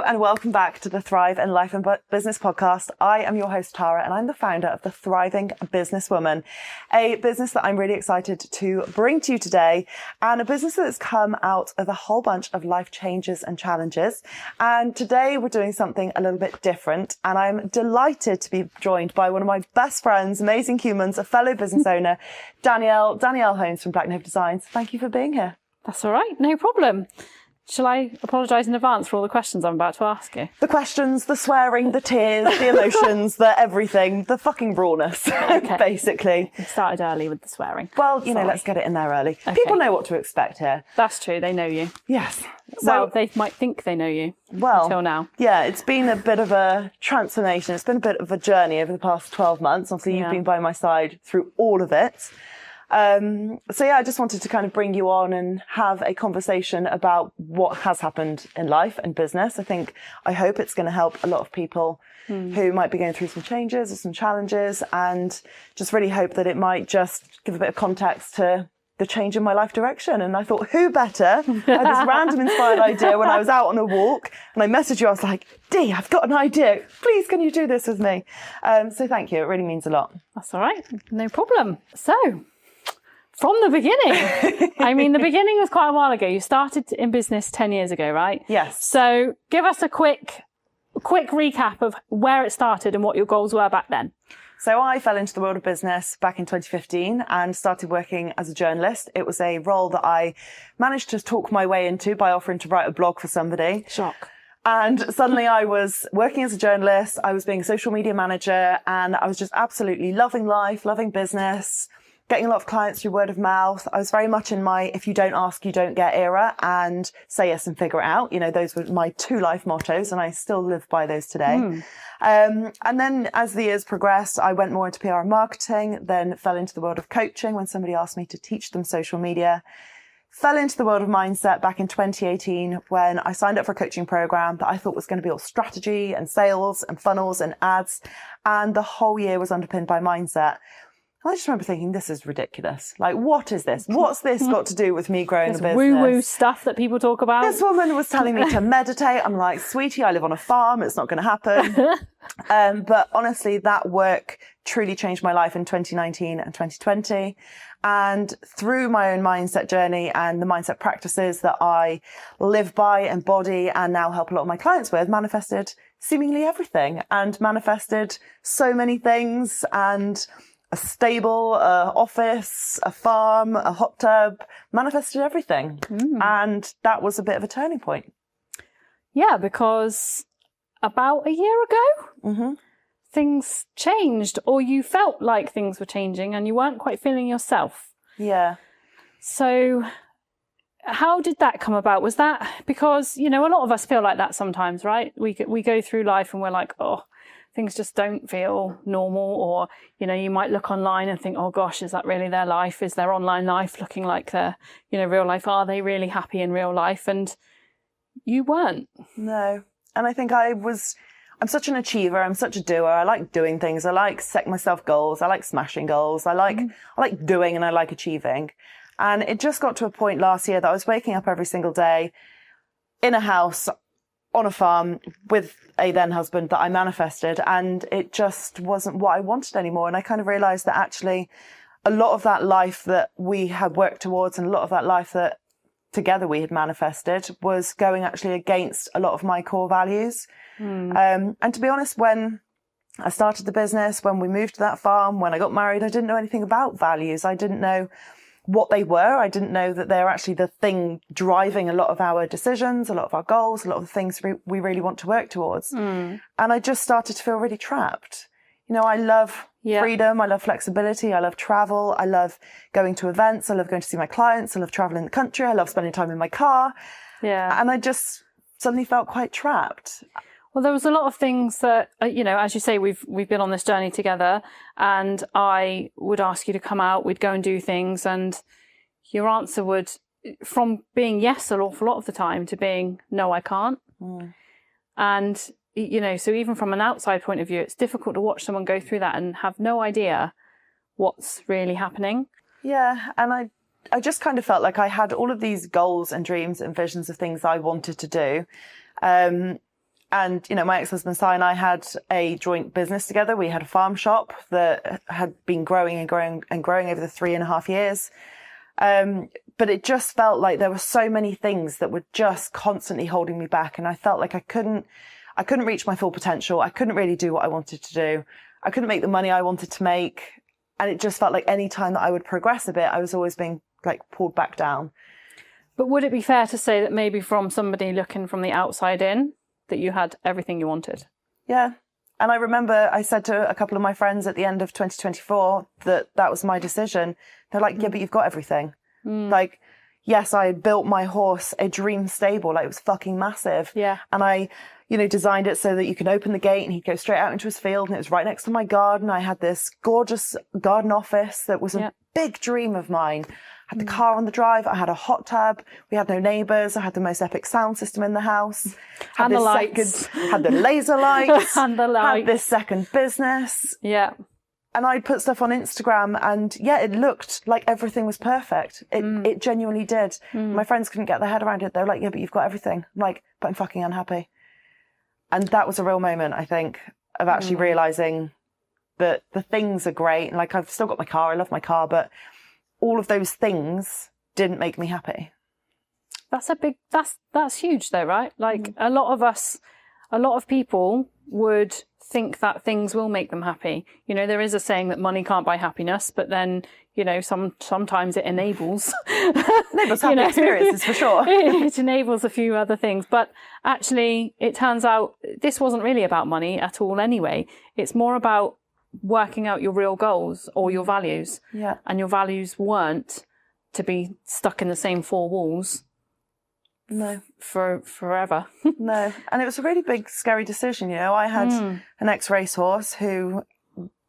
and welcome back to the Thrive in Life and Business podcast. I am your host, Tara, and I'm the founder of The Thriving Businesswoman, a business that I'm really excited to bring to you today, and a business that's come out of a whole bunch of life changes and challenges. And today we're doing something a little bit different, and I'm delighted to be joined by one of my best friends, amazing humans, a fellow business owner, Danielle Holmes from Black Nova Designs. Thank you for being here. That's all right, no problem. Shall I apologise in advance for all the questions I'm about to ask you? The questions, the swearing, the tears, the emotions, the everything, the fucking rawness, okay. Basically. We started early with the swearing. Well, you know, let's get it in there early. Okay. People know what to expect here. That's true, they know you. Yes. Well, they might think they know you until now. Yeah, it's been a bit of a transformation. It's been a bit of a journey over the past 12 months. Obviously, you've been by my side through all of it. I just wanted to kind of bring you on and have a conversation about what has happened in life and business. I hope it's going to help a lot of people who might be going through some changes or some challenges, and just really hope that it might just give a bit of context to the change in my life direction. And I thought, who better? I had this random inspired idea when I was out on a walk, and I messaged you. I was like, Dee, I've got an idea. Please, can you do this with me? So thank you. It really means a lot. That's all right. No problem. So, from the beginning. I mean, the beginning was quite a while ago. You started in business 10 years ago, right? Yes. So give us a quick recap of where it started and what your goals were back then. So I fell into the world of business back in 2015 and started working as a journalist. It was a role that I managed to talk my way into by offering to write a blog for somebody. Shock. And suddenly I was working as a journalist. I was being a social media manager, and I was just absolutely loving life, loving business, getting a lot of clients through word of mouth. I was very much in my if you don't ask, you don't get era, and say yes and figure it out. You know, those were my two life mottos, and I still live by those today. And then as the years progressed, I went more into PR and marketing, then fell into the world of coaching when somebody asked me to teach them social media. Fell into the world of mindset back in 2018 when I signed up for a coaching program that I thought was going to be all strategy and sales and funnels and ads. And the whole year was underpinned by mindset. I just remember thinking, this is ridiculous. Like, what is this? What's this got to do with me growing a business? Woo-woo stuff that people talk about. This woman was telling me to meditate. I'm like, sweetie, I live on a farm. It's not going to happen. But honestly, that work truly changed my life in 2019 and 2020. And through my own mindset journey and the mindset practices that I live by, embody, and now help a lot of my clients with, manifested seemingly everything, and manifested so many things, and a stable, office, a farm, a hot tub, manifested everything. And that was a bit of a turning point. Yeah, because about a year ago, things changed, or you felt like things were changing and you weren't quite feeling yourself. Yeah. So how did that come about? Was that because, you know, a lot of us feel like that sometimes, right? We go through life and we're like, oh, things just don't feel normal. Or, you know, you might look online and think, oh gosh, is that really their life? Is their online life looking like their, you know, real life? Are they really happy in real life? And you weren't. No. And I think I'm such an achiever. I'm such a doer. I like doing things. I like setting myself goals. I like smashing goals. I like doing and I like achieving. And it just got to a point last year that I was waking up every single day in a house on a farm with a then husband that I manifested, and it just wasn't what I wanted anymore. And I kind of realized that actually a lot of that life that we had worked towards and a lot of that life that together we had manifested was going actually against a lot of my core values. And to be honest, when I started the business, when we moved to that farm, when I got married, I didn't know anything about values. I didn't know what they were. I didn't know that they're actually the thing driving a lot of our decisions, a lot of our goals, a lot of the things we really want to work towards. And I just started to feel really trapped. You know, I love freedom. I love flexibility. I love travel. I love going to events. I love going to see my clients. I love traveling the country. I love spending time in my car. Yeah. And I just suddenly felt quite trapped. Well, there was a lot of things that, you know, as you say, we've been on this journey together, and I would ask you to come out, we'd go and do things, and your answer would, from being yes an awful lot of the time to being no, I can't. And, you know, so even from an outside point of view, it's difficult to watch someone go through that and have no idea what's really happening. Yeah. And I just kind of felt like I had all of these goals and dreams and visions of things I wanted to do. And, you know, my ex-husband Si and I had a joint business together. We had a farm shop that had been growing and growing and growing over the 3.5 years. But it just felt like there were so many things that were just constantly holding me back. And I felt like I couldn't reach my full potential. I couldn't really do what I wanted to do. I couldn't make the money I wanted to make. And it just felt like any time that I would progress a bit, I was always being like pulled back down. But would it be fair to say that maybe from somebody looking from the outside in, that you had everything you wanted? Yeah. And I remember I said to a couple of my friends at the end of 2024 that was my decision. They're like, yeah, but you've got everything. Like, yes, I had built my horse a dream stable. Like, it was fucking massive. Yeah. And I, you know, designed it so that you can open the gate and he'd go straight out into his field, and it was right next to my garden. I had this gorgeous garden office that was a big dream of mine. I had the car on the drive. I had a hot tub. We had no neighbours. I had the most epic sound system in the house. And the lights. Had the laser lights. And the lights. Had this second business. Yeah. And I'd put stuff on Instagram, and yeah, it looked like everything was perfect. It genuinely did. My friends couldn't get their head around it. They were like, yeah, but you've got everything. I'm like, but I'm fucking unhappy. And that was a real moment, I think, of actually realising that the things are great. And like, I've still got my car. I love my car, but all of those things didn't make me happy. That's huge though, right? Like a lot of people would think that things will make them happy. You know, there is a saying that money can't buy happiness, but then, you know, sometimes it enables happy experiences for sure. It enables a few other things. But actually, it turns out this wasn't really about money at all anyway. It's more about working out your real goals or your values. Yeah. And your values weren't to be stuck in the same four walls. No. For forever. No. And it was a really big, scary decision. You know, I had an ex-racehorse who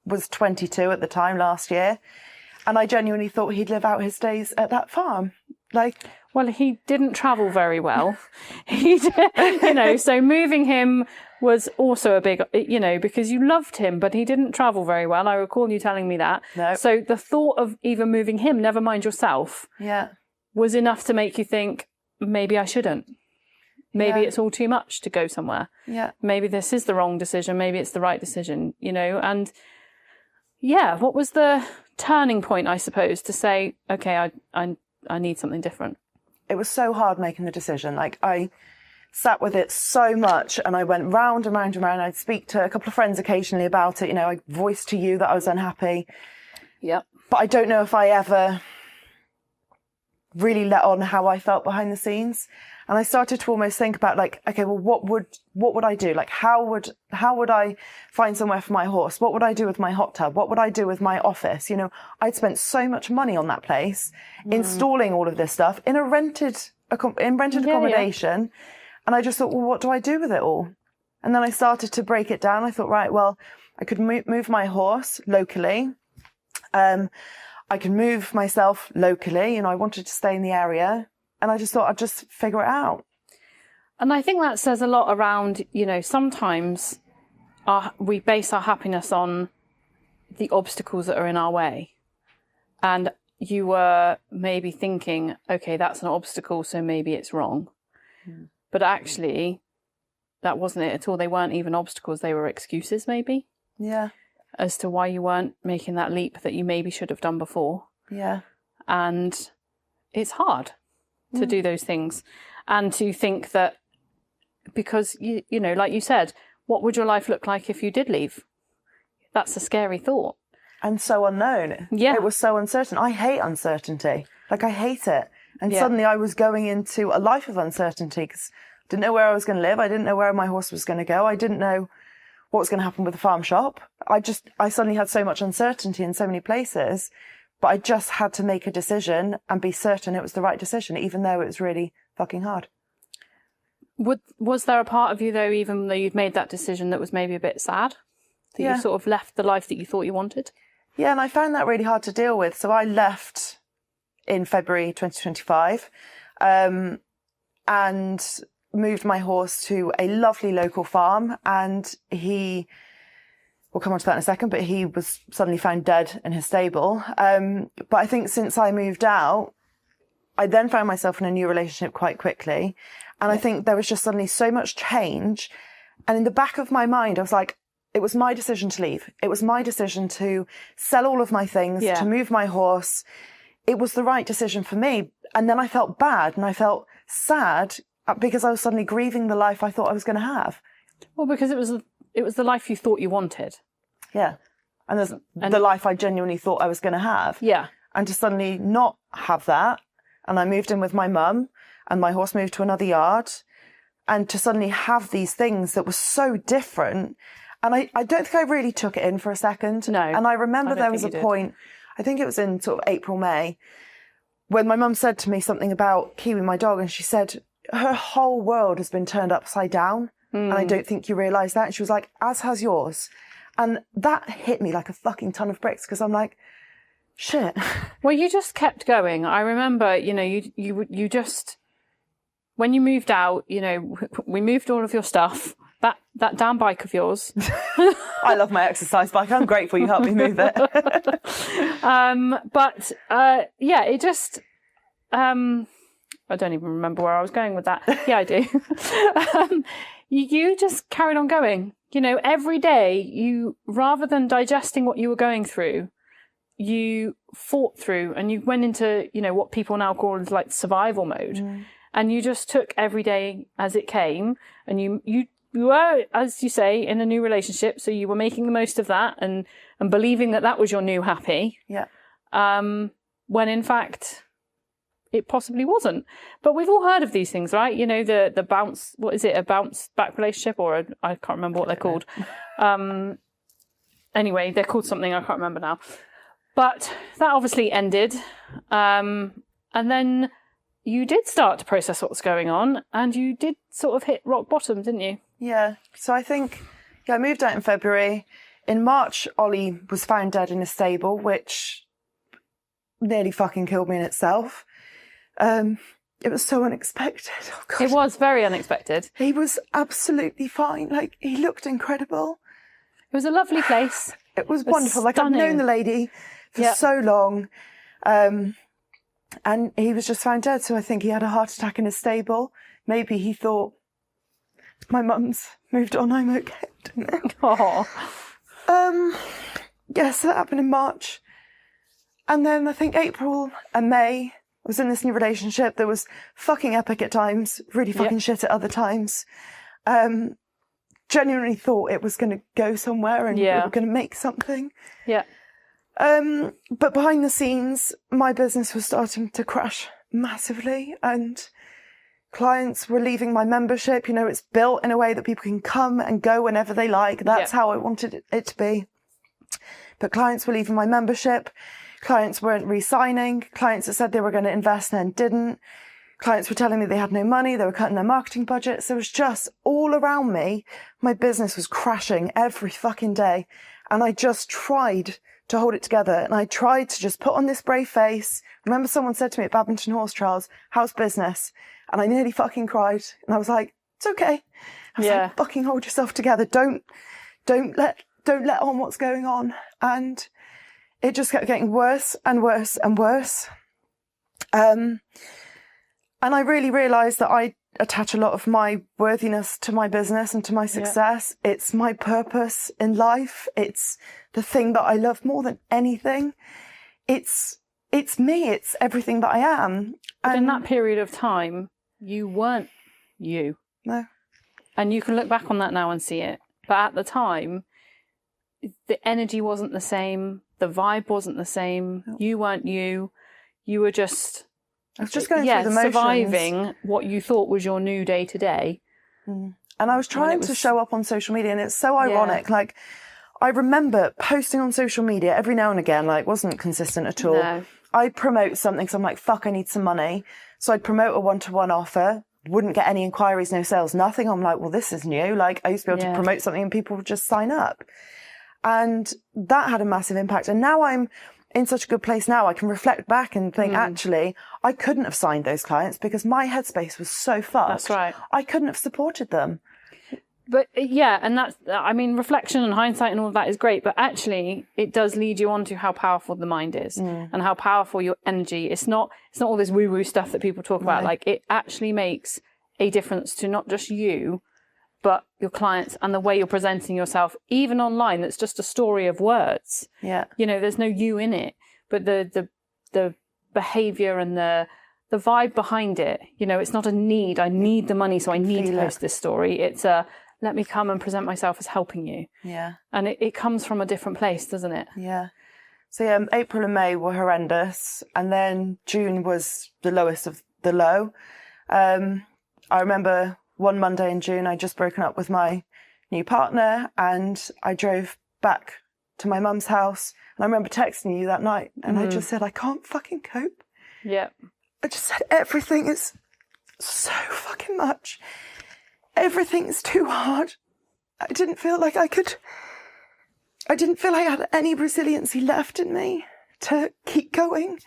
was 22 at the time last year. And I genuinely thought he'd live out his days at that farm. Like, well, he didn't travel very well. You know, so moving him was also a big, you know, because you loved him, but he didn't travel very well. I recall you telling me that. No. So the thought of even moving him, never mind yourself, was enough to make you think, maybe I shouldn't. Maybe it's all too much to go somewhere. Yeah. Maybe this is the wrong decision. Maybe it's the right decision, you know. And yeah, what was the turning point, I suppose, to say, okay, I need something different? It was so hard making the decision. Like, I sat with it so much, and I went round and round and round. I'd speak to a couple of friends occasionally about it. You know, I voiced to you that I was unhappy. Yeah. But I don't know if I ever really let on how I felt behind the scenes. And I started to almost think about, like, okay, well, what would I do? Like, how would I find somewhere for my horse? What would I do with my hot tub? What would I do with my office? You know, I'd spent so much money on that place, installing all of this stuff in a rented accommodation. And I just thought, well, what do I do with it all? And then I started to break it down. I thought, right, well, I could move my horse locally. I can move myself locally. You know, I wanted to stay in the area. And I just thought I'd just figure it out. And I think that says a lot around, you know, sometimes we base our happiness on the obstacles that are in our way. And you were maybe thinking, okay, that's an obstacle, so maybe it's wrong. But actually, that wasn't it at all. They weren't even obstacles. They were excuses, maybe. Yeah. As to why you weren't making that leap that you maybe should have done before. Yeah. And it's hard to do those things, and to think that, because you know, like you said, what would your life look like if you did leave? That's a scary thought. And so unknown. Yeah. It was so uncertain. I hate uncertainty. Like, I hate it. And suddenly I was going into a life of uncertainty, because I didn't know where I was going to live. I didn't know where my horse was going to go. I didn't know what was going to happen with the farm shop. I suddenly had so much uncertainty in so many places. But I just had to make a decision and be certain it was the right decision, even though it was really fucking hard. Was there a part of you, though, even though you'd made that decision, that was maybe a bit sad? That you sort of left the life that you thought you wanted? Yeah, and I found that really hard to deal with. So I left in February 2025 and moved my horse to a lovely local farm. And we'll come on to that in a second, but he was suddenly found dead in his stable. But I think since I moved out, I then found myself in a new relationship quite quickly. And I think there was just suddenly so much change. And in the back of my mind, I was like, it was my decision to leave. It was my decision to sell all of my things, to move my horse. It was the right decision for me. And then I felt bad and I felt sad because I was suddenly grieving the life I thought I was going to have. Well, because it was the life you thought you wanted. Yeah. And the life I genuinely thought I was going to have. Yeah. And to suddenly not have that. And I moved in with my mum and my horse moved to another yard. And to suddenly have these things that were so different. And I don't think I really took it in for a second. No. And I remember there was a point, I think it was in sort of April, May, when my mum said to me something about Kiwi, my dog, and she said, her whole world has been turned upside down. And I don't think you realise that. And she was like, as has yours. And that hit me like a fucking ton of bricks because I'm like, shit. Well, you just kept going. I remember, you just, when you moved out, we moved all of your stuff. That damn bike of yours. I love my exercise bike. I'm grateful you helped me move it. It just, I don't even remember where I was going with that. Yeah, I do. You just carried on going. Every day you, rather than digesting what you were going through, you fought through and you went into, what people now call like survival mode. And you just took every day as it came and you were, as you say, in a new relationship. So you were making the most of that and believing that was your new happy. Yeah. When in fact, it possibly wasn't. But we've all heard of these things, right? The bounce, what is it? A bounce back relationship I can't remember what they're called. Anyway, they're called something I can't remember now. But that obviously ended. And then you did start to process what's going on and you did sort of hit rock bottom, didn't you? Yeah. So I think, I moved out in February. In March, Ollie was found dead in a stable, which nearly fucking killed me in itself. It was so unexpected. Oh, God. It was very unexpected. He was absolutely fine. Like, he looked incredible. It was a lovely place. It was wonderful. Like, I've known the lady for so long. And he was just found dead. So I think he had a heart attack in his stable. Maybe he thought, my mum's moved on, I'm okay. Oh. So that happened in March. And then I think April and May, I was in this new relationship that was fucking epic at times, really fucking shit at other times. Genuinely thought it was going to go somewhere and we were going to make something. Yeah. But behind the scenes, my business was starting to crash massively and clients were leaving my membership. It's built in a way that people can come and go whenever they like. That's how I wanted it to be. But clients were leaving my membership. Clients weren't re-signing. Clients that said they were going to invest and then didn't. Clients were telling me they had no money. They were cutting their marketing budgets. It was just all around me. My business was crashing every fucking day. And I just tried to hold it together. And I tried to just put on this brave face. Remember someone said to me at Badminton Horse Trials, how's business? And I nearly fucking cried. And I was like, it's okay. I was like, fucking hold yourself together. Don't let on what's going on. And it just kept getting worse and worse and worse. And I really realised that I attach a lot of my worthiness to my business and to my success. Yeah. It's my purpose in life. It's the thing that I love more than anything. It's me. It's everything that I am. But in that period of time, you weren't you. No. And you can look back on that now and see it. But at the time, the energy wasn't the same. The vibe wasn't the same. No. You weren't you. You were just... I was just going through the motions. Surviving what you thought was your new day to day. And I was trying to show up on social media, and it's so ironic. Like, I remember posting on social media every now and again, like, wasn't consistent at all. No. I'd promote something, so I'm like, fuck, I need some money. So I'd promote a one-to-one offer, wouldn't get any inquiries, no sales, nothing. I'm like, well, this is new. Like, I used to be able to promote something and people would just sign up. And that had a massive impact. And now I'm in such a good place now, I can reflect back and think, actually, I couldn't have signed those clients because my headspace was so fucked. That's right. I couldn't have supported them. But and that's, I mean, reflection and hindsight and all of that is great, but actually it does lead you on to how powerful the mind is and how powerful your energy. It's not all this woo-woo stuff that people talk about. Like, it actually makes a difference to not just you, but your clients and the way you're presenting yourself, even online, that's just a story of words. Yeah. You know, there's no you in it, but the behavior and the vibe behind it, you know, it's not a need. I need the money, so I need to post this story. It's a, let me come and present myself as helping you. Yeah. And it comes from a different place, doesn't it? Yeah. So yeah, April and May were horrendous. And then June was the lowest of the low. I remember one Monday in June, I'd just broken up with my new partner and I drove back to my mum's house. And I remember texting you that night and I just said, I can't fucking cope. Yeah. I just said, everything is so fucking much. Everything is too hard. I didn't feel like I had any resiliency left in me to keep going.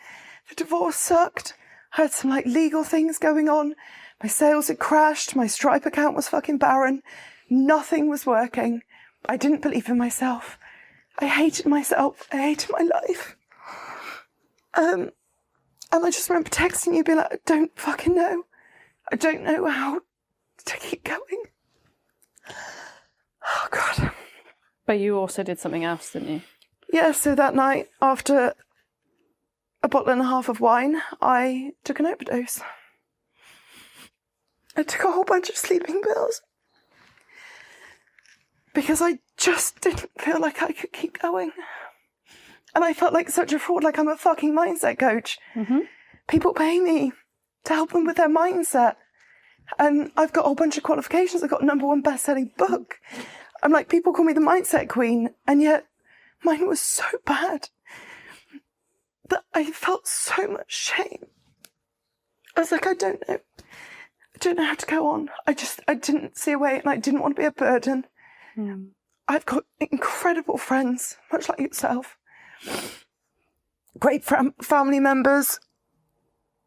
The divorce sucked. I had some legal things going on. My sales had crashed. My Stripe account was fucking barren. Nothing was working. I didn't believe in myself. I hated myself. I hated my life. And I just remember texting you, being like, I don't fucking know. I don't know how to keep going. Oh, God. But you also did something else, didn't you? Yeah, so that night, after a bottle and a half of wine, I took an overdose. I took a whole bunch of sleeping pills. Because I just didn't feel like I could keep going. And I felt like such a fraud, like I'm a fucking mindset coach. Mm-hmm. People pay me to help them with their mindset. And I've got a whole bunch of qualifications. I've got a #1 best-selling book. I'm like, people call me the mindset queen. And yet mine was so bad that I felt so much shame. I was like, I don't know. I don't know how to go on. I didn't see a way and I didn't want to be a burden. Mm. I've got incredible friends, much like yourself. Great family members.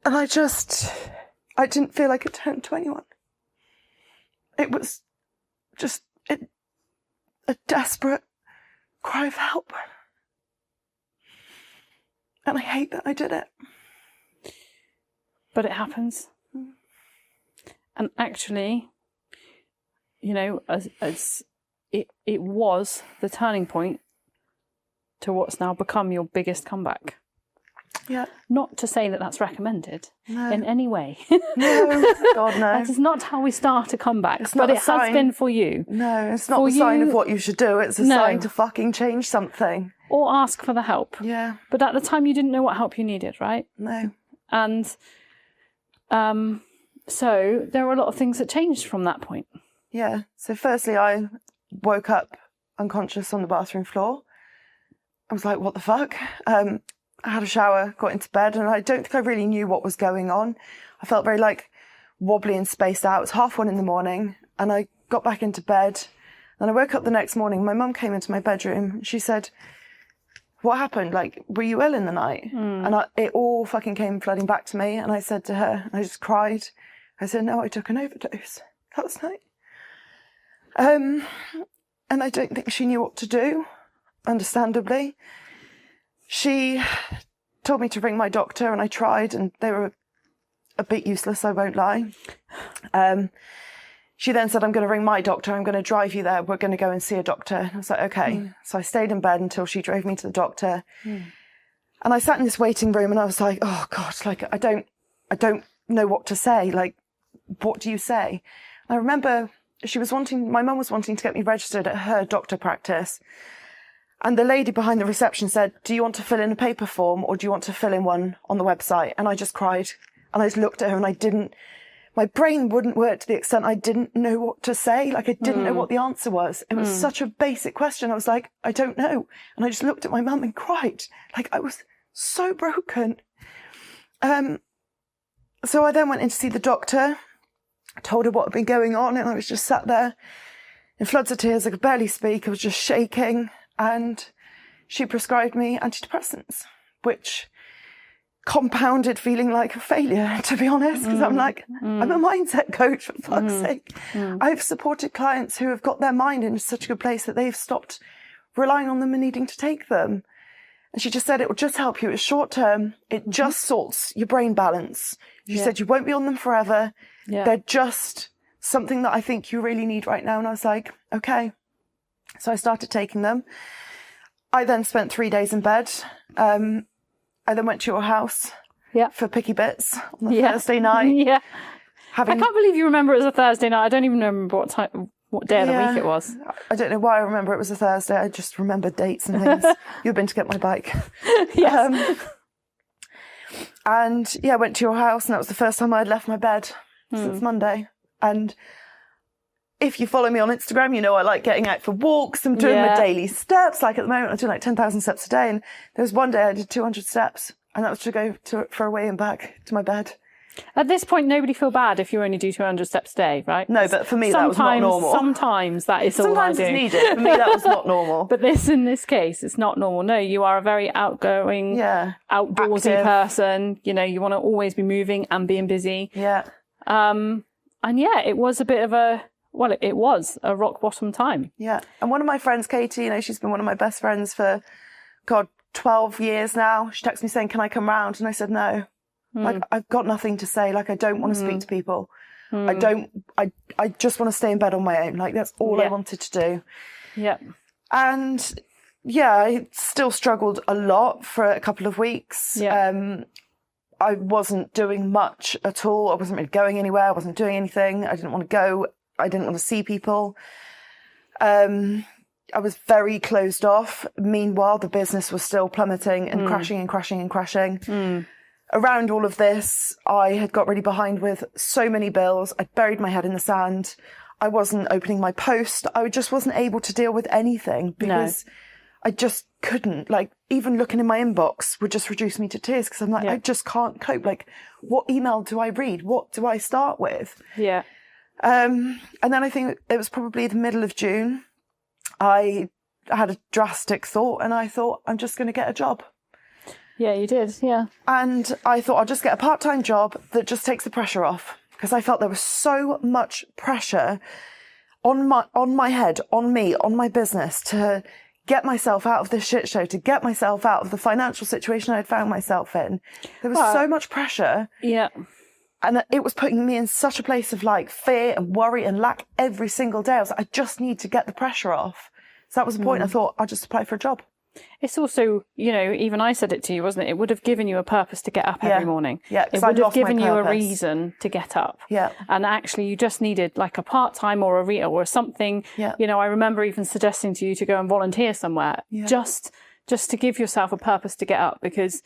And I didn't feel like I could turn to anyone. It was just a desperate cry for help. And I hate that I did it. But it happens. Mm. And actually, you know, as it was the turning point to what's now become your biggest comeback. Yeah. Not to say that that's recommended in any way. No, God, no. That is not how we start a comeback, but it has been for you. No, it's not the sign of what you should do. It's a sign to fucking change something. Or ask for the help. Yeah. But at the time you didn't know what help you needed, right? No. And so there were a lot of things that changed from that point. Yeah. So firstly, I woke up unconscious on the bathroom floor. I was like, what the fuck? I had a shower, got into bed, and I don't think I really knew what was going on. I felt very wobbly and spaced out. It was 1:30 in the morning, and I got back into bed. And I woke up the next morning. My mum came into my bedroom. She said, what happened? Were you ill in the night? Mm. And it all fucking came flooding back to me. And I said to her, I just cried. I said, no, I took an overdose last night. And I don't think she knew what to do, understandably. She told me to ring my doctor, and I tried, and they were a bit useless, I won't lie. She then said, I'm going to ring my doctor. I'm going to drive you there. We're going to go and see a doctor. And I was like, okay. Mm. So I stayed in bed until she drove me to the doctor. Mm. And I sat in this waiting room and I was like, oh God, I don't know what to say. What do you say? And I remember my mum was wanting to get me registered at her doctor practice. And the lady behind the reception said, do you want to fill in a paper form or do you want to fill in one on the website? And I just cried. And I just looked at her and my brain wouldn't work to the extent I didn't know what to say. I didn't know what the answer was. It was such a basic question. I was like, I don't know. And I just looked at my mum and cried. I was so broken. So I then went in to see the doctor, told her what had been going on, and I was just sat there in floods of tears. I could barely speak. I was just shaking. And she prescribed me antidepressants, which compounded feeling like a failure, to be honest, because I'm a mindset coach, for fuck's sake. Mm. I've supported clients who have got their mind in such a good place that they've stopped relying on them and needing to take them. And she just said it will just help you. It's short term. It just sorts your brain balance. She said you won't be on them forever. Yeah. They're just something that I think you really need right now. And I was like, okay. So I started taking them. I then spent 3 days in bed. I then went to your house for picky bits on the Thursday night. Yeah. I can't believe you remember it was a Thursday night. I don't even remember what day of the week it was. I don't know why I remember it was a Thursday. I just remember dates and things. You've been to get my bike. Yes. And I went to your house, and that was the first time I'd left my bed since Monday. And if you follow me on Instagram, you know I like getting out for walks. I'm doing my daily steps. Like at the moment, I do like 10,000 steps a day. And there was one day I did 200 steps, and that was to go for a way and back to my bed. At this point, nobody feel bad if you only do 200 steps a day, right? No, but for me, that was not normal. Sometimes that is all I do. Sometimes it's needed. For me, that was not normal. But in this case, it's not normal. No, you are a very outgoing, outdoorsy active person. You know, you want to always be moving and being busy. Yeah. And it was a bit of it was a rock bottom time. Yeah. And one of my friends, Katie, she's been one of my best friends for, 12 years now. She texted me saying, can I come round? And I said, no. Like, I've got nothing to say. Like, I don't want to speak to people. I just want to stay in bed on my own. Like, that's all I wanted to do. Yeah. And I still struggled a lot for a couple of weeks. Yeah. I wasn't doing much at all. I wasn't really going anywhere. I wasn't doing anything. I didn't want to go. I didn't want to see people. I was very closed off. Meanwhile, the business was still plummeting and crashing and crashing and crashing. Around all of this, I had got really behind with so many bills. I'd buried my head in the sand. I wasn't opening my post. I just wasn't able to deal with anything because I just couldn't. Like, even looking in my inbox would just reduce me to tears because I'm like, I just can't cope. Like, what email do I read? What do I start with? Yeah. And then I think it was probably the middle of June. I had a drastic thought and I thought, I'm just going to get a job. Yeah, you did. Yeah. And I thought I'll just get a part-time job that just takes the pressure off because I felt there was so much pressure on my head, on me, on my business to get myself out of this shit show, to get myself out of the financial situation I had found myself in. There was so much pressure. Yeah. And it was putting me in such a place of like fear and worry and lack every single day. I was like, I just need to get the pressure off. So that was the point. I thought I'll just apply for a job. It's also, even I said it to you, wasn't it? It would have given you a purpose to get up every morning. Yeah, it would have given you a reason to get up. Yeah. And actually, you just needed like a part-time or or something. Yeah. I remember even suggesting to you to go and volunteer somewhere just to give yourself a purpose to get up because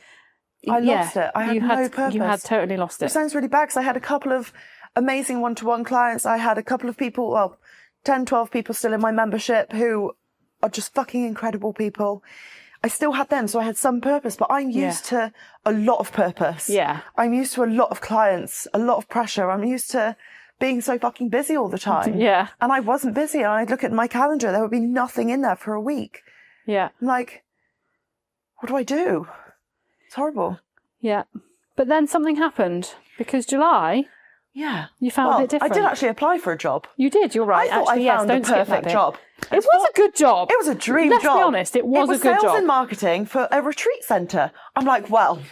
I lost it. I had no purpose. You had totally lost it. It sounds really bad because I had a couple of amazing one-to-one clients. I had a couple of people, 10, 12 people still in my membership who are just fucking incredible people. I still had them, so I had some purpose, but I'm used to a lot of purpose. Yeah. I'm used to a lot of clients, a lot of pressure. I'm used to being so fucking busy all the time. Yeah. And I wasn't busy. And I'd look at my calendar, there would be nothing in there for a week. Yeah. I'm like, what do I do? It's horrible. Yeah. But then something happened because July... Yeah. You found it different. I did actually apply for a job. You did, you're right. I thought I found the perfect job. It was a good job. It was a dream job. Let's be honest, it was a good job. Sales and marketing for a retreat centre. I'm like, well,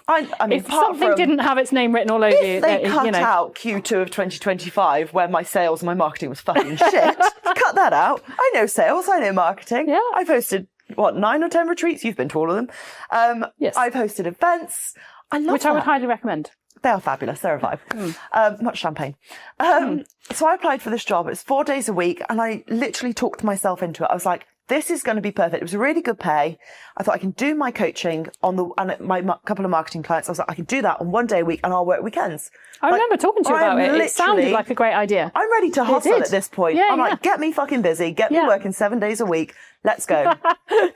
I mean, if something didn't have its name written all over you, they cut out Q2 of 2025 where my sales and my marketing was fucking shit. Cut that out. I know sales, I know marketing. Yeah. I've hosted, 9 or 10 retreats? You've been to all of them. Yes. I've hosted events. I love Which I would highly recommend. They are fabulous. They're a vibe. Much champagne. So I applied for this job. It's 4 days a week. And I literally talked myself into it. I was like, this is going to be perfect. It was really good pay. I thought I can do my coaching and my couple of marketing clients. I was like, I can do that on 1 day a week and I'll work weekends. I remember talking to you about it. It sounded like a great idea. I'm ready to hustle at this point. Yeah, I'm like, get me fucking busy. Get me working 7 days a week. Let's go.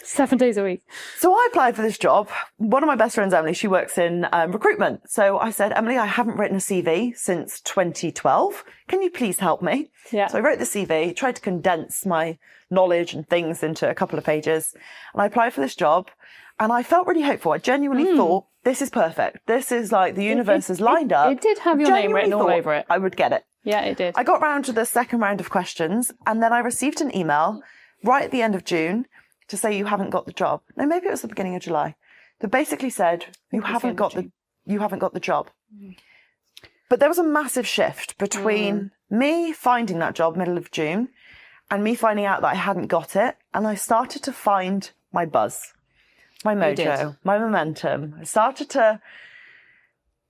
7 days a week. So I applied for this job. One of my best friends, Emily, she works in recruitment. So I said, Emily, I haven't written a CV since 2012. Can you please help me? Yeah. So I wrote the CV, tried to condense my knowledge and things into a couple of pages. And I applied for this job and I felt really hopeful. I genuinely thought, this is perfect. This is like the universe has lined up. It did have your name written all over it. I would get it. Yeah, it did. I got round to the second round of questions and then I received an email right at the end of June to say you haven't got the job. No, maybe it was the beginning of July. That basically said you haven't got the job. But there was a massive shift between me finding that job middle of June and me finding out that I hadn't got it. And I started to find my buzz, my mojo, my momentum. I started to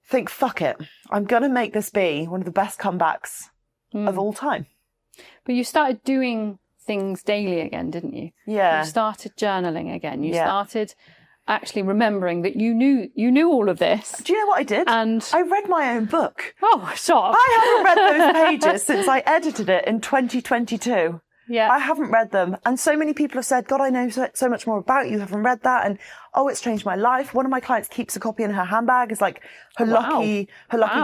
think, fuck it, I'm going to make this be one of the best comebacks of all time. But you started doing things daily again, didn't you? Yeah. You started journaling again. You started actually remembering that you knew all of this. Do you know what I did? And I read my own book. Oh, stop. I haven't read those pages since I edited it in 2022. Yeah. I haven't read them. And so many people have said, God, I know so much more about you. Haven't read that. And, oh, it's changed my life. One of my clients keeps a copy in her handbag. It's like her lucky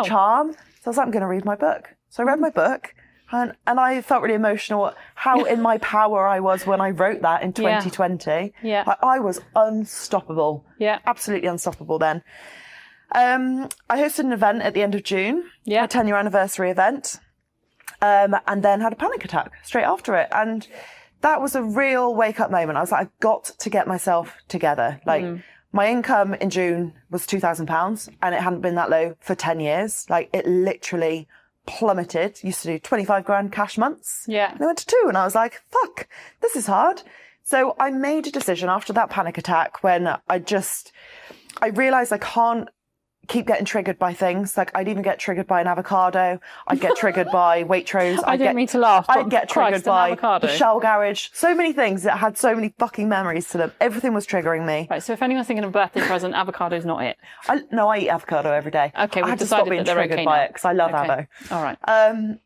charm. So I was like, I'm going to read my book. So I read my book. And I felt really emotional how in my power I was when I wrote that in 2020. Yeah. I was unstoppable. Yeah. Absolutely unstoppable then. I hosted an event at the end of June. Yeah. A 10-year anniversary event. And then had a panic attack straight after it. And that was a real wake-up moment. I was like, I've got to get myself together. Like, my income in June was £2,000 and it hadn't been that low for 10 years. Like, it literally plummeted. Used to do 25 grand cash months. Yeah. And I went to 2 and I was like, fuck, this is hard. So I made a decision after that panic attack when I realized I can't keep getting triggered by things. Like, I'd even get triggered by an avocado. I'd get triggered by Waitrose. I didn't mean to laugh. I'd get triggered by avocado. the Shell garage. So many things that had so many fucking memories to them. Everything was triggering me. Right, so if anyone's thinking of a birthday present, avocado's not it. I eat avocado every day. Okay, I had to stop being triggered by it because I love avo. All right.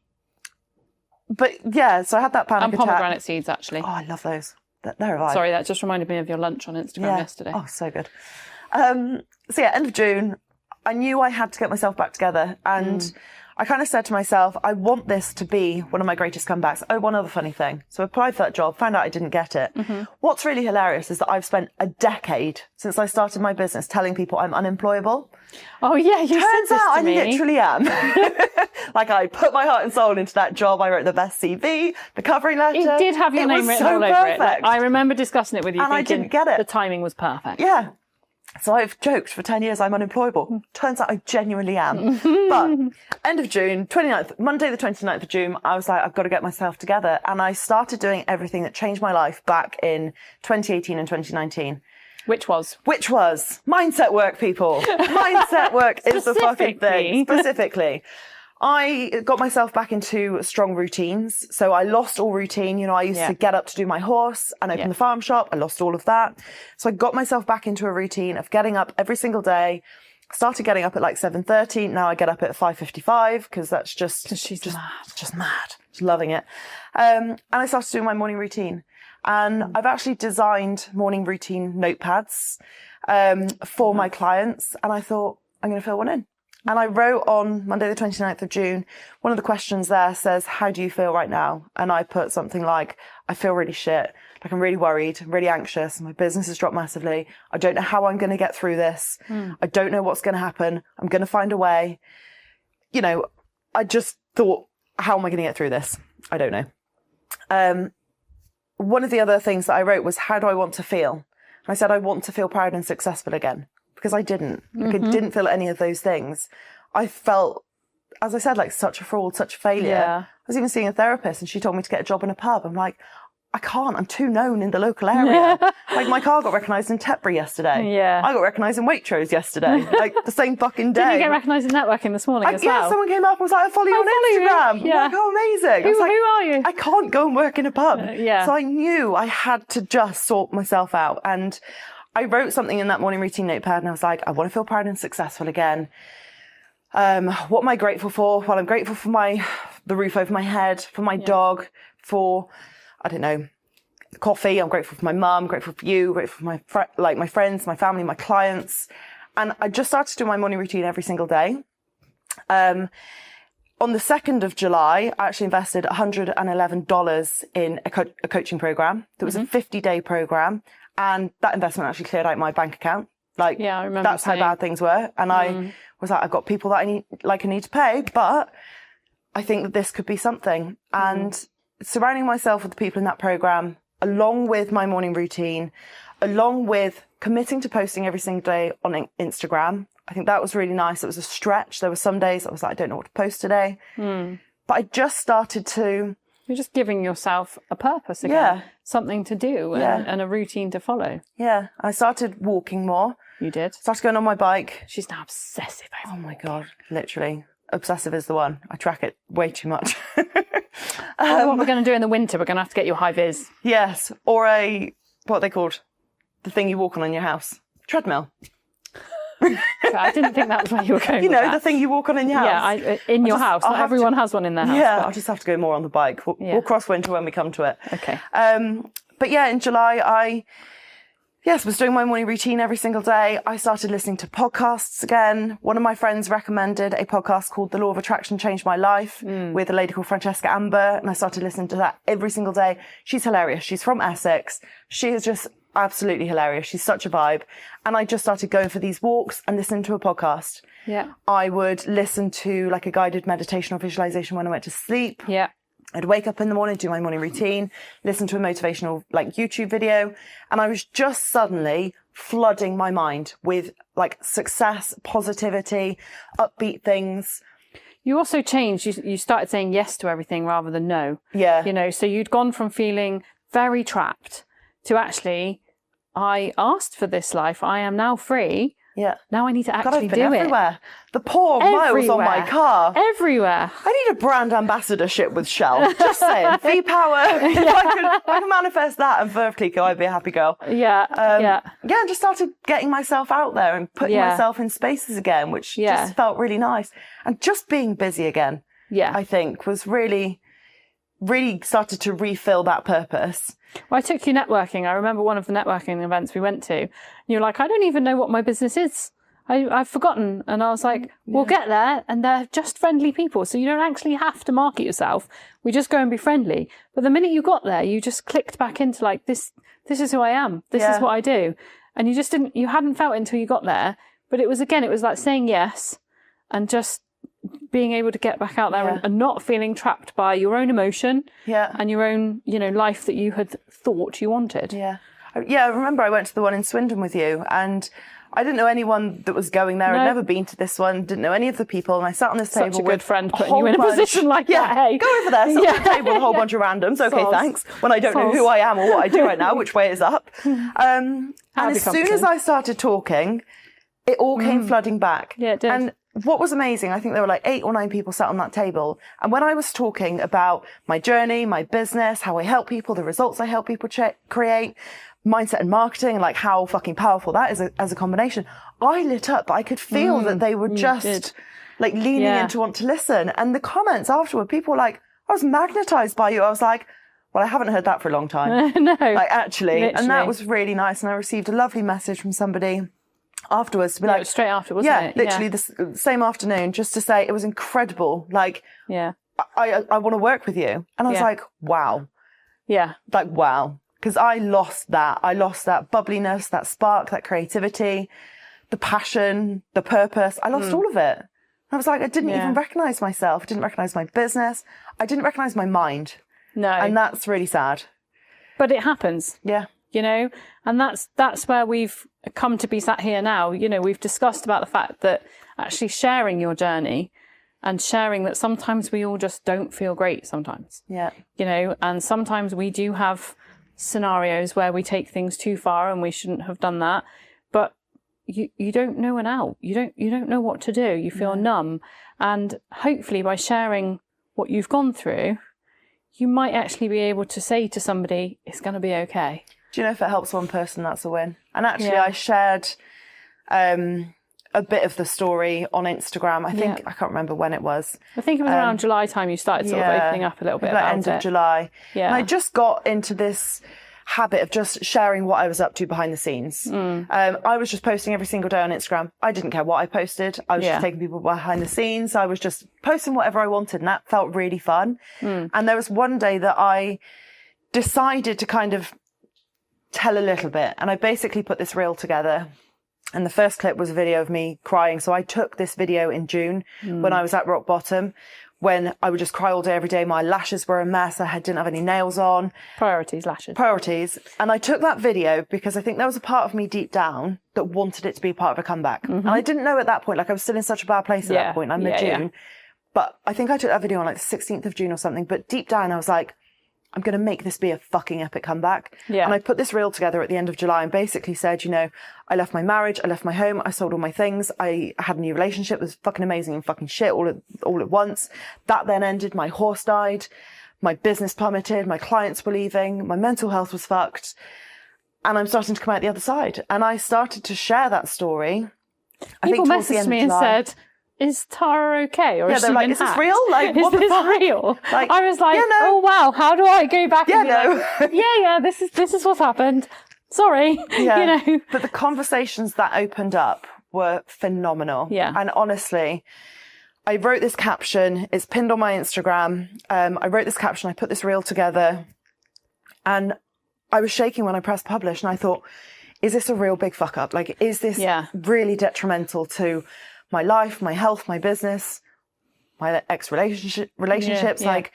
But yeah, so I had that panic and attack. Pomegranate seeds, actually. Oh, I love those. They're alive. Sorry, that just reminded me of your lunch on Instagram yesterday. Oh, so good. So yeah, end of June, I knew I had to get myself back together. And I kind of said to myself, I want this to be one of my greatest comebacks. Oh, one other funny thing. So I applied for that job, found out I didn't get it. What's really hilarious is that I've spent a decade since I started my business telling people I'm unemployable. Oh, yeah, you said Turns this out to I me. literally am. Like, I put my heart and soul into that job. I wrote the best CV, the covering letter. It did have your name written all over it. Like, I remember discussing it with you, and I didn't get it. The timing was perfect. Yeah. So I've joked for 10 years I'm unemployable. Turns out I genuinely am. But end of June, Monday the 29th of June, I was like, I've got to get myself together. And I started doing everything that changed my life back in 2018 and 2019. Which was mindset work, people. Mindset work is the fucking thing. Specifically. I got myself back into strong routines. So I lost all routine. You know, I used to get up to do my horse and open the farm shop. I lost all of that. So I got myself back into a routine of getting up every single day. Started getting up at like 7:30. Now I get up at 5:55 because that's just mad. Just loving it. And I started doing my morning routine. And I've actually designed morning routine notepads for my clients. And I thought, I'm going to fill one in. And I wrote on Monday the 29th of June, one of the questions there says, how do you feel right now? And I put something like, I feel really shit. Like, I'm really worried, I'm really anxious. My business has dropped massively. I don't know how I'm going to get through this. I don't know what's going to happen. I'm going to find a way. You know, I just thought, how am I going to get through this? I don't know. One of the other things that I wrote was, how do I want to feel? And I said, I want to feel proud and successful again. Because I didn't. Like, I didn't feel any of those things. I felt, as I said, like such a fraud, such a failure. Yeah. I was even seeing a therapist and she told me to get a job in a pub. I'm like, I can't. I'm too known in the local area. Like, my car got recognised in Tetbury yesterday. Yeah. I got recognised in Waitrose yesterday. Like, the same fucking day. Did you get recognised in networking this morning as well? Yeah, someone came up and was like, I follow you on Instagram. Yeah. I'm like, oh, amazing. Who are you? I can't go and work in a pub. Yeah. So I knew I had to just sort myself out. And I wrote something in that morning routine notepad and I was like, I want to feel proud and successful again. What am I grateful for? Well, I'm grateful for the roof over my head, for my dog, for, I don't know, coffee. I'm grateful for my mum, grateful for you, grateful for my friends, my family, my clients. And I just started to do my morning routine every single day. On the 2nd of July, I actually invested $111 in a coaching program. That was a 50-day program. And that investment actually cleared out my bank account. Like, yeah, I remember that's how bad things were. And I was like, I've got people that I need to pay, but I think that this could be something. And surrounding myself with the people in that program, along with my morning routine, along with committing to posting every single day on Instagram. I think that was really nice. It was a stretch. There were some days I was like, I don't know what to post today. But I just started to... You're just giving yourself a purpose again, something to do and a routine to follow. Yeah, I started walking more. You did? Started going on my bike. She's now obsessive over Oh my God, literally. Obsessive is the one. I track it way too much. What we're going to do in the winter, we're going to have to get you a high vis. Yes, or what are they called? The thing you walk on in your house. Treadmill. I didn't think that was where you were going. The thing you walk on in your house. Yeah, in your house. Not everyone has one in their house. Yeah, but... I'll just have to go more on the bike. We'll cross winter when we come to it. Okay. But yeah, in July, I was doing my morning routine every single day. I started listening to podcasts again. One of my friends recommended a podcast called The Law of Attraction Changed My Life with a lady called Francesca Amber. And I started listening to that every single day. She's hilarious. She's from Essex. She is just absolutely hilarious. She's such a vibe. And I just started going for these walks and listening to a podcast. Yeah. I would listen to like a guided meditation or visualization when I went to sleep. Yeah. I'd wake up in the morning, do my morning routine, listen to a motivational like YouTube video. And I was just suddenly flooding my mind with like success, positivity, upbeat things. You also changed. You started saying yes to everything rather than no. Yeah. You know, so you'd gone from feeling very trapped to actually, I asked for this life. I am now free. Yeah. Now I need to actually God, I've been do everywhere. The poor miles on my car. Everywhere. I need a brand ambassadorship with Shell. Just saying. V-Power. If I could manifest that and Verve Clico, I'd be a happy girl. Yeah. Yeah, and just started getting myself out there and putting myself in spaces again, which just felt really nice. And just being busy again, I think, was really started to refill that purpose. Well, I took you networking. I remember one of the networking events we went to. And you were like, I don't even know what my business is. I've forgotten. And I was like, we'll get there. And they're just friendly people. So you don't actually have to market yourself. We just go and be friendly. But the minute you got there, you just clicked back into like, this is who I am. This is what I do. And you hadn't felt it until you got there. But it was like saying yes and just being able to get back out there and not feeling trapped by your own emotion and your own, life that you had thought you wanted. Yeah. Yeah, I remember I went to the one in Swindon with you and I didn't know anyone that was going there. I'd never been to this one, didn't know any of the people. And I sat on this table Such a good friend with putting you in a position like that, hey? Go over there, sit on the table with a whole bunch of randoms. Okay, thanks. When I don't know who I am or what I do right now, which way is up. And as soon as I started talking, it all came flooding back. Yeah, it did. And what was amazing, I think there were like 8 or 9 people sat on that table. And when I was talking about my journey, my business, how I help people, the results I help people create, mindset and marketing, and like how fucking powerful that is as a combination, I lit up. I could feel that they were just like leaning in to want to listen. And the comments afterward, people were like, I was magnetized by you. I was like, well, I haven't heard that for a long time. No. Like actually. Literally. And that was really nice. And I received a lovely message from somebody afterwards to be like, straight after, wasn't it? Literally the same afternoon, just to say it was incredible. Like, I want to work with you. And I was like, wow. Yeah. Like, wow. Because I lost that. I lost that bubbliness, that spark, that creativity, the passion, the purpose. I lost all of it. I was like, I didn't even recognize myself. I didn't recognize my business. I didn't recognize my mind. No. And that's really sad. But it happens. Yeah. And that's where we've come to be sat here now. We've discussed about the fact that actually sharing your journey and sharing that sometimes we all just don't feel great sometimes. Yeah. And sometimes we do have scenarios where we take things too far and we shouldn't have done that. But you don't know an out. You don't know what to do. You feel numb. And hopefully by sharing what you've gone through, you might actually be able to say to somebody, it's going to be okay. Do you know, if it helps one person, that's a win. And actually, I shared a bit of the story on Instagram. I think, I can't remember when it was. I think it was around July time you started sort of opening up a little bit about it. End of July. Yeah. And I just got into this habit of just sharing what I was up to behind the scenes. I was just posting every single day on Instagram. I didn't care what I posted. I was just taking people behind the scenes. I was just posting whatever I wanted, and that felt really fun. And there was one day that I decided to kind of tell a little bit, and I basically put this reel together, and the first clip was a video of me crying. So I took this video in June when I was at rock bottom, when I would just cry all day, every day. My lashes were a mess. Didn't have any nails on. Priorities, lashes. Priorities. And I took that video because I think there was a part of me deep down that wanted it to be part of a comeback. And I didn't know at that point, like I was still in such a bad place at that point. I'm mid-June. But I think I took that video on like the 16th of June or something. But deep down, I was like, I'm going to make this be a fucking epic comeback. Yeah. And I put this reel together at the end of July and basically said, you know, I left my marriage, I left my home, I sold all my things, I had a new relationship, it was fucking amazing and fucking shit all at once. That then ended, my horse died, my business plummeted, my clients were leaving, my mental health was fucked. And I'm starting to come out the other side. And I started to share that story. People messaged me and said, is Tara okay? Or is she like, is this real? Like, what is this fuck? real? Like, I was like, oh wow, how do I go back and be like, this is what's happened. Sorry. Yeah. You know. But the conversations that opened up were phenomenal. Yeah. And honestly, I wrote this caption, it's pinned on my Instagram. I wrote this caption, I put this reel together, and I was shaking when I pressed publish, and I thought, is this a real big fuck up? Like, is this really detrimental to my life, my health, my business, my relationships? Like,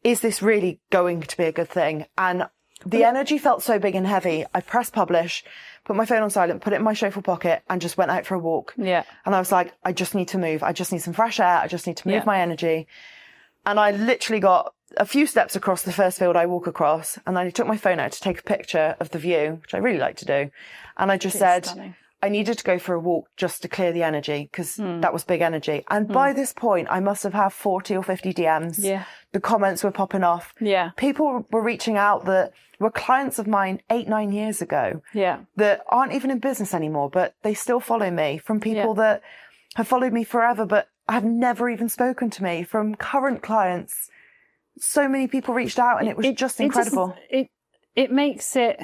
is this really going to be a good thing? And the energy felt so big and heavy. I pressed publish, put my phone on silent, put it in my chauffeur pocket, and just went out for a walk. Yeah. And I was like, I just need to move. I just need some fresh air. I just need to move my energy. And I literally got a few steps across the first field I walk across, and then I took my phone out to take a picture of the view, which I really like to do. And I just said, stunning. I needed to go for a walk just to clear the energy, because that was big energy. And by this point, I must have had 40 or 50 DMs. Yeah. The comments were popping off. Yeah. People were reaching out that were clients of mine 8-9 years ago. Yeah. That aren't even in business anymore, but they still follow me, from people that have followed me forever, but have never even spoken to me, from current clients. So many people reached out, and it was just incredible. It makes it,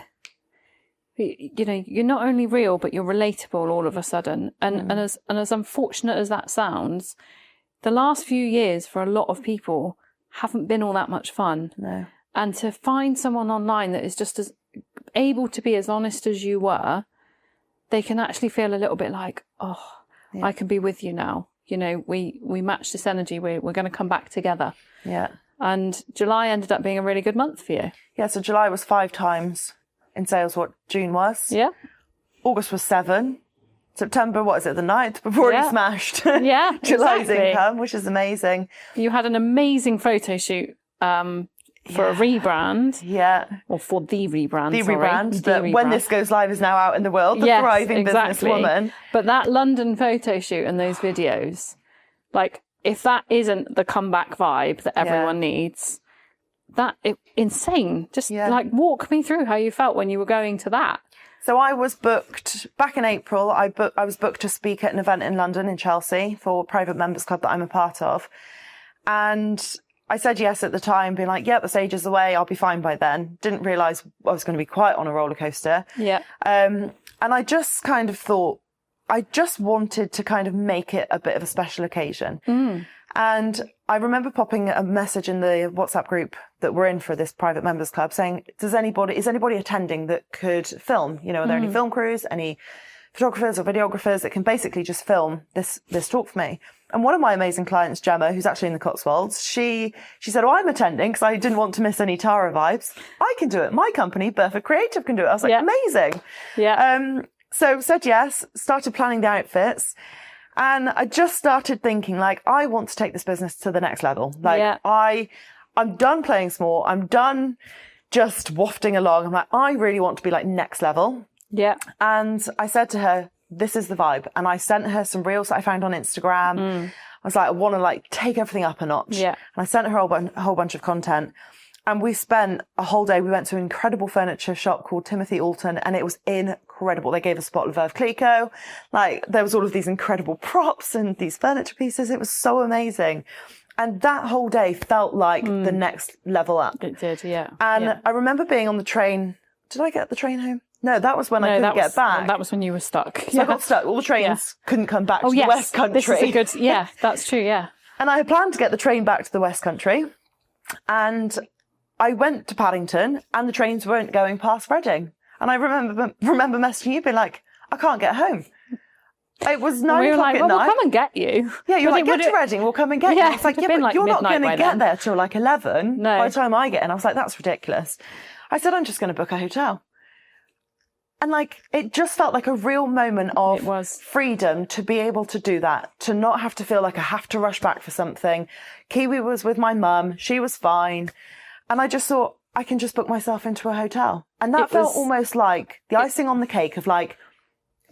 you know, you're not only real, but you're relatable all of a sudden. And as unfortunate as that sounds, the last few years for a lot of people haven't been all that much fun. No. And to find someone online that is just as able to be as honest as you were, they can actually feel a little bit like, I can be with you now. You know, we match this energy. We're going to come back together. Yeah. And July ended up being a really good month for you. Yeah. So July was 5 times in sales what June was. Yeah. August was 7. September, what is it, the 9th? We've already smashed July's income, which is amazing. You had an amazing photo shoot for a rebrand. Yeah. Or for the rebrand, rebrand that when this goes live is now out in the world. The Thriving Businesswoman. But that London photo shoot and those videos, like, if that isn't the comeback vibe that everyone needs, insane. Just like walk me through how you felt when you were going to that. So I was booked back in April. I was booked to speak at an event in London, in Chelsea, for a private members club that I'm a part of. And I said yes at the time, being like, the stage is away. I'll be fine by then. Didn't realise I was going to be quite on a roller coaster. Yeah. And I just kind of thought, I just wanted to kind of make it a bit of a special occasion. And I remember popping a message in the WhatsApp group that we're in for this private members club saying, is anybody attending that could film? You know, are there any film crews, any photographers or videographers that can basically just film this talk for me? And one of my amazing clients, Gemma, who's actually in the Cotswolds, she said, I'm attending because I didn't want to miss any Tara vibes. I can do it. My company, Perfect Creative, can do it. I was like, amazing. Yeah. So said yes, started planning the outfits. And I just started thinking, like, I want to take this business to the next level. Like, I'm done playing small. I'm done just wafting along. I'm like, I really want to be like next level. Yeah. And I said to her, this is the vibe. And I sent her some reels that I found on Instagram. I was like, I want to like take everything up a notch. Yeah. And I sent her a whole bunch of content. And we spent a whole day. We went to an incredible furniture shop called Timothy Alton, and it was incredible. They gave us a bottle of Veuve Clicquot. Like, there was all of these incredible props and these furniture pieces. It was so amazing. And that whole day felt like the next level up. It did, yeah. And I remember being on the train. Did I get the train home? No, that was when I couldn't get back. That was when you were stuck. So I got stuck. All the trains couldn't come back to the West Country. This is a good, that's true, yeah. And I had planned to get the train back to the West Country. And I went to Paddington and the trains weren't going past Reading. And I remember messaging you being like, I can't get home. It was 9 And we were o'clock like, at well, night. we'll come and get you. Yeah, you're But like, it get would- to Reading, we'll come and get you. Yeah, It's like, it'd yeah, been but like you're not midnight going to by get then. there till like 11 No. by the time I get in. I was like, that's ridiculous. I said, I'm just going to book a hotel. And like, it just felt like a real moment It of was. freedom to be able to do that, to not have to feel like I have to rush back for something. Kiwi was with my mum. She was fine. And I just thought, I can just book myself into a hotel. And that It felt was- almost like the icing on the cake of like,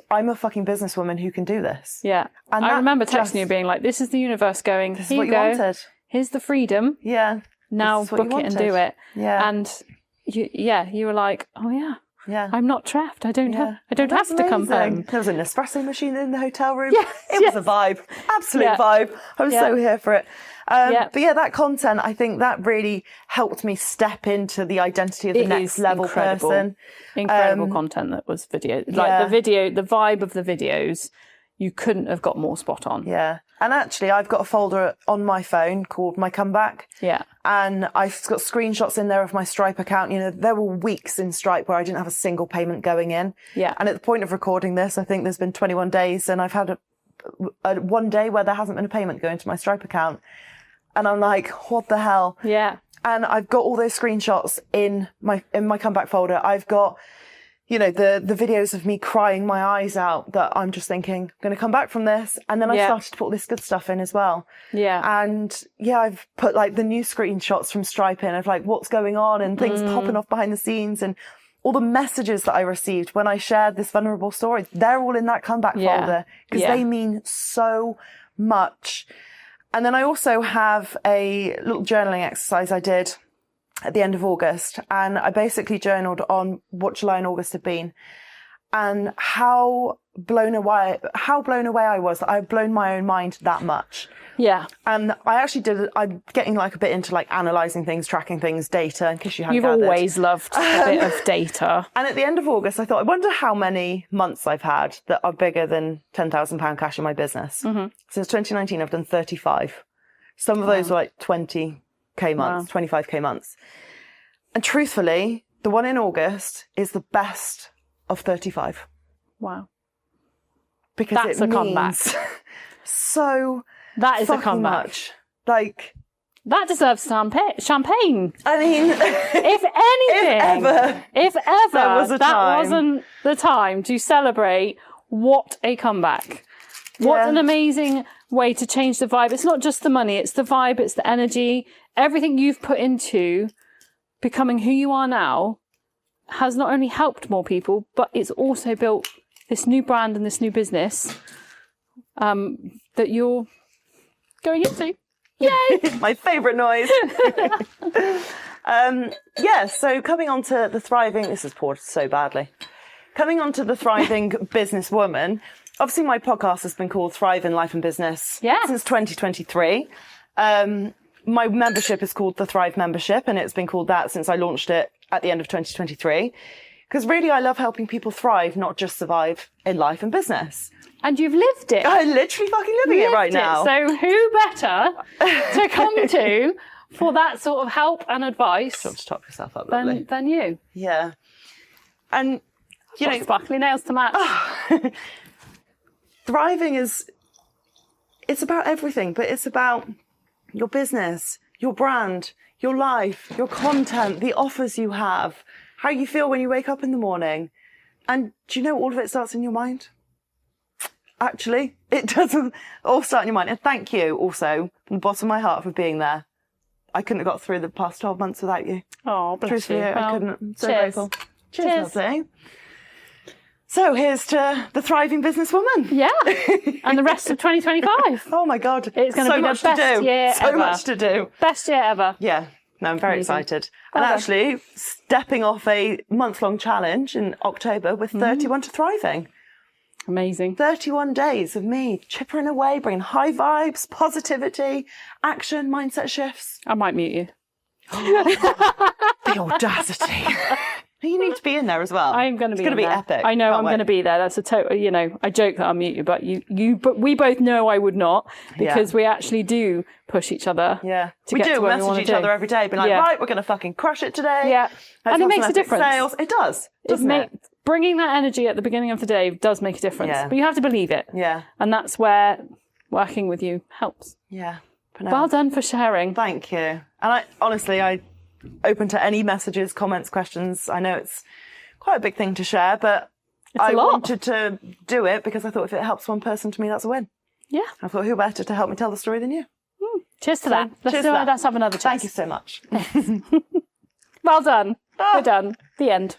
I'm a fucking businesswoman who can do this. Yeah. And I that remember just- texting you being like, this is the universe going, This is here what you you go. wanted. Here's the freedom. Yeah. Now This is what book you it and do wanted. it. Yeah. And you were like, oh yeah, Yeah. I'm not trapped. I don't Yeah. have That's to come amazing. home. There was an espresso machine in the hotel room. Yes, It was a vibe. Absolute Yeah. vibe. I was Yeah. so here for it. Yeah. But yeah, that content, I think that really helped me step into the identity of the It next is level incredible. person. Incredible content that was video. Like yeah. the vibe of the videos, you couldn't have got more spot on. Yeah. And actually, I've got a folder on my phone called My Comeback. Yeah. And I've got screenshots in there of my Stripe account. You know, there were weeks in Stripe where I didn't have a single payment going in. Yeah. And at the point of recording this, I think there's been 21 days and I've had a one day where there hasn't been a payment going to my Stripe account. And I'm like, what the hell? Yeah. And I've got all those screenshots in my Comeback folder. I've got, you know, the videos of me crying my eyes out that I'm just thinking, I'm going to come back from this. And then I Yeah. started to put all this good stuff in as well. Yeah. And yeah, I've put like the new screenshots from Stripe in of like what's going on and things popping off behind the scenes and all the messages that I received when I shared this vulnerable story. They're all in that Comeback Yeah. folder because Yeah. they mean so much. And then I also have a little journaling exercise I did at the end of August. And I basically journaled on what July and August had been and how blown away I was that I'd blown my own mind that much. Yeah. And I'm getting like a bit into like analysing things, tracking things, data, in case you hadn't You've gathered. always loved a bit of data. And at the end of August, I thought, I wonder how many months I've had that are bigger than £10,000 cash in my business. Mm-hmm. Since 2019, I've done 35. Some of those were like 20k months, 25k months. And truthfully, the one in August is the best of 35. Wow. Because That's it a comeback. means so That is a fucking comeback. much. Like, That deserves champagne. I mean, If anything, if ever, There was a that time. wasn't the time to celebrate. What a comeback. What Yeah. an amazing way to change the vibe. It's not just the money, it's the vibe, it's the energy. Everything you've put into becoming who you are now has not only helped more people, but it's also built this new brand and this new business that you're going into. Yay! my favourite noise. Yeah, so coming on to the thriving, this is poured so badly. Coming on to the thriving businesswoman, obviously my podcast has been called Thrive in Life and Business since 2023. My membership is called the Thrive Membership, and it's been called that since I launched it at the end of 2023. Because really, I love helping people thrive, not just survive in life and business. And you've lived it. I'm literally fucking living it right Lived now. So who better to come to for that sort of help and advice Got to top yourself up, lovely. than you? Yeah. And, you know, Sparkly nails to match. thriving it's about everything, but it's about your business, your brand, your life, your content, the offers you have, how you feel when you wake up in the morning. And do you know all of it starts in your mind? Actually, it doesn't all start in your mind. And thank you also from the bottom of my heart for being there. I couldn't have got through the past 12 months without you. Oh, bless Truthfully, you. I Well, couldn't. I'm so cheers. grateful. Cheers, Cheers. lovely. So here's to the thriving businesswoman. Yeah. And the rest of 2025. Oh my God. It's going to so be the much best to do. year so ever. much to do. Best year ever. Yeah. No, I'm very Amazing. excited. And Well done. actually, stepping off a month-long challenge in October with 31 to Thriving. Amazing. 31 days of me chippering away, bringing high vibes, positivity, action, mindset shifts. I might mute you. The audacity. You need to be in there as well. I'm going to be It's going to be there. epic. I know Can't I'm wait. going to be there. That's a total, I joke that I'll mute you, but but we both know I would not because we actually do push each other. Yeah. To We get do to where we message wanna each do. other every day, being like, Yeah. right, we're going to fucking crush it today. Yeah. Let's And it have makes some a epic difference. Sales. It does, doesn't it? bringing that energy at the beginning of the day does make a difference. Yeah. But you have to believe it. Yeah. And that's where working with you helps. Yeah. Well done for sharing. Thank you. And I honestly, open to any messages, comments, questions. I know it's quite a big thing to share, but I wanted to do it because I thought if it helps one person, to me, that's a win. Yeah. I thought, who better to help me tell the story than you? Cheers to that. Let's have another cheers. Thank you so much. Well done. We're done. The end.